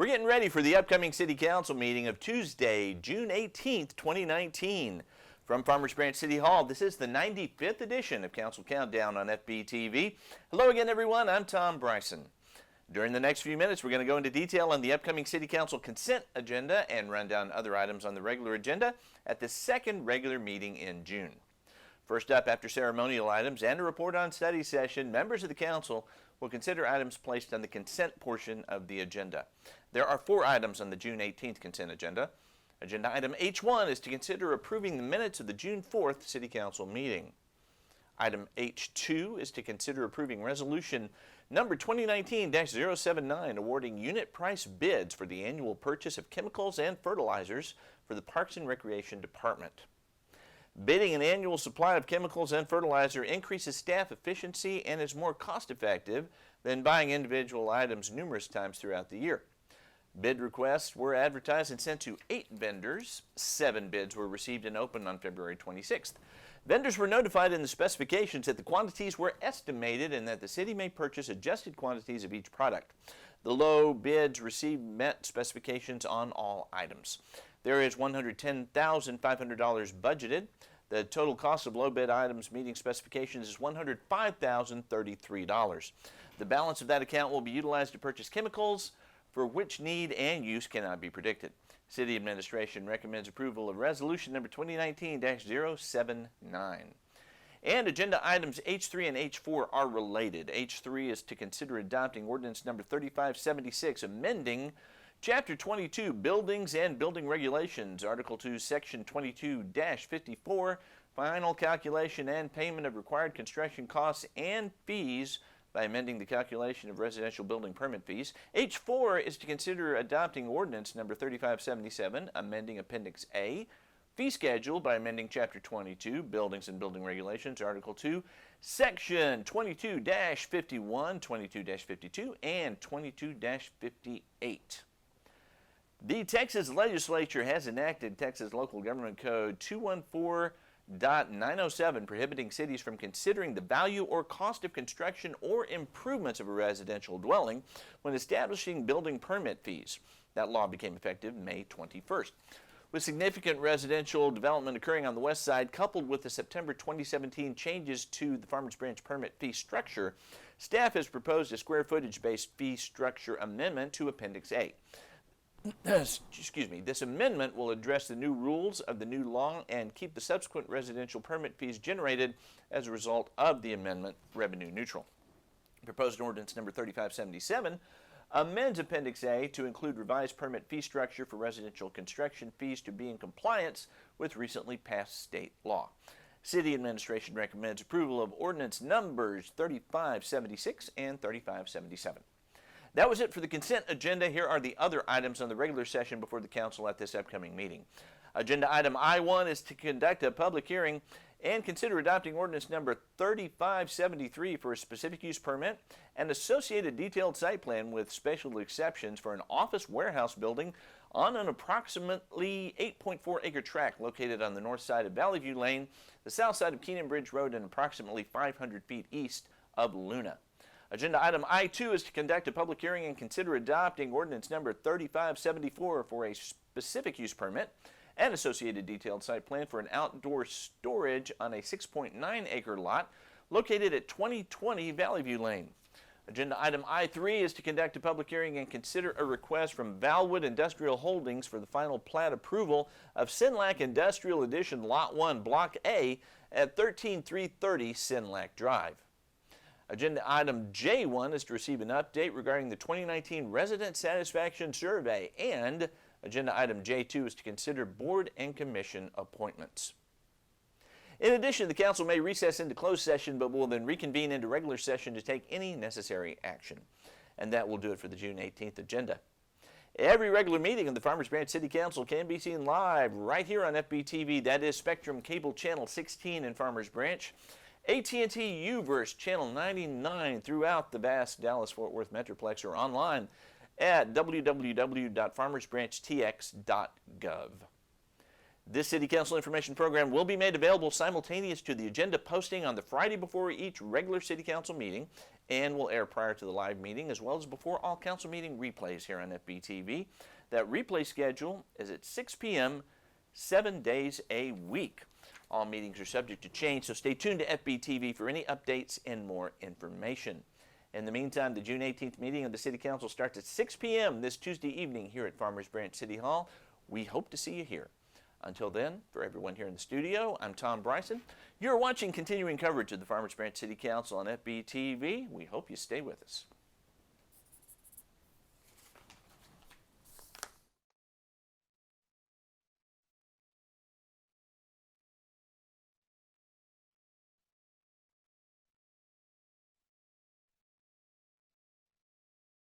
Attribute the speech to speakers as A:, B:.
A: We're getting ready for the upcoming City Council meeting of Tuesday, June 18th, 2019. From Farmers Branch City Hall, this is the 95th edition of Council Countdown on FBTV. Hello again, everyone. I'm Tom Bryson. During the next few minutes, we're going to go into detail on the upcoming City Council consent agenda and run down other items on the regular agenda at the second regular meeting in June. First up, after ceremonial items and a report on study session, members of the council will consider items placed on the consent portion of the agenda. There are 4 items on the June 18th consent agenda. Agenda item H1 is to consider approving the minutes of the June 4th City Council meeting. Item H2 is to consider approving resolution number 2019-079 awarding unit price bids for the annual purchase of chemicals and fertilizers for the Parks and Recreation Department. Bidding an annual supply of chemicals and fertilizer increases staff efficiency and is more cost-effective than buying individual items numerous times throughout the year. Bid requests were advertised and sent to 8 vendors. 7 bids were received and opened on February 26th. Vendors were notified in the specifications that the quantities were estimated and that the city may purchase adjusted quantities of each product. The low bids received met specifications on all items. There is $110,500 budgeted. The total cost of low bid items meeting specifications is $105,033. The balance of that account will be utilized to purchase chemicals for which need and use cannot be predicted. City Administration recommends approval of resolution number 2019-079. And agenda items H3 and H4 are related. H3 is to consider adopting ordinance number 3576, amending Chapter 22, Buildings and Building Regulations, Article 2, Section 22-54, Final Calculation and Payment of Required Construction Costs and Fees by amending the calculation of residential building permit fees. H4 is to consider adopting ordinance number 3577, amending Appendix A, Fee Schedule by amending Chapter 22, Buildings and Building Regulations, Article 2, Section 22-51, 22-52, and 22-58. The Texas Legislature has enacted Texas Local Government Code 214.907, prohibiting cities from considering the value or cost of construction or improvements of a residential dwelling when establishing building permit fees. That law became effective May 21st. With significant residential development occurring on the west side, coupled with the September 2017 changes to the Farmers Branch permit fee structure, staff has proposed a square footage-based fee structure amendment to Appendix A. This amendment will address the new rules of the new law and keep the subsequent residential permit fees generated as a result of the amendment revenue neutral. Proposed ordinance number 3577 amends Appendix A to include revised permit fee structure for residential construction fees to be in compliance with recently passed state law. City Administration recommends approval of ordinance numbers 3576 and 3577. That was it for the consent agenda. Here are the other items on the regular session before the council at this upcoming meeting. Agenda item I1 is to conduct a public hearing and consider adopting ordinance number 3573 for a specific use permit and associated detailed site plan with special exceptions for an office warehouse building on an approximately 8.4 acre tract located on the north side of Valley View Lane, the south side of Keenan Bridge Road, and approximately 500 feet east of Luna. Agenda item I2 is to conduct a public hearing and consider adopting ordinance number 3574 for a specific use permit and associated detailed site plan for an outdoor storage on a 6.9 acre lot located at 2020 Valley View Lane. Agenda item I3 is to conduct a public hearing and consider a request from Valwood Industrial Holdings for the final plat approval of Sinlac Industrial Edition Lot 1 Block A at 13330 Sinlac Drive. Agenda item J1 is to receive an update regarding the 2019 Resident Satisfaction Survey, and agenda item J2 is to consider board and commission appointments. In addition, the council may recess into closed session, but will then reconvene into regular session to take any necessary action. And that will do it for the June 18th agenda. Every regular meeting of the Farmers Branch City Council can be seen live right here on FBTV. That is Spectrum Cable Channel 16 in Farmers Branch, AT&T U-verse Channel 99 throughout the vast Dallas-Fort Worth Metroplex, or online at www.farmersbranchtx.gov. This City Council information program will be made available simultaneous to the agenda posting on the Friday before each regular City Council meeting and will air prior to the live meeting as well as before all council meeting replays here on FBTV. That replay schedule is at 6 p.m. 7 days a week. All meetings are subject to change, so stay tuned to FBTV for any updates and more information. In the meantime, the June 18th meeting of the City Council starts at 6 p.m. this Tuesday evening here at Farmers Branch City Hall. We hope to see you here. Until then, for everyone here in the studio, I'm Tom Bryson. You're watching continuing coverage of the Farmers Branch City Council on FBTV. We hope you stay with us.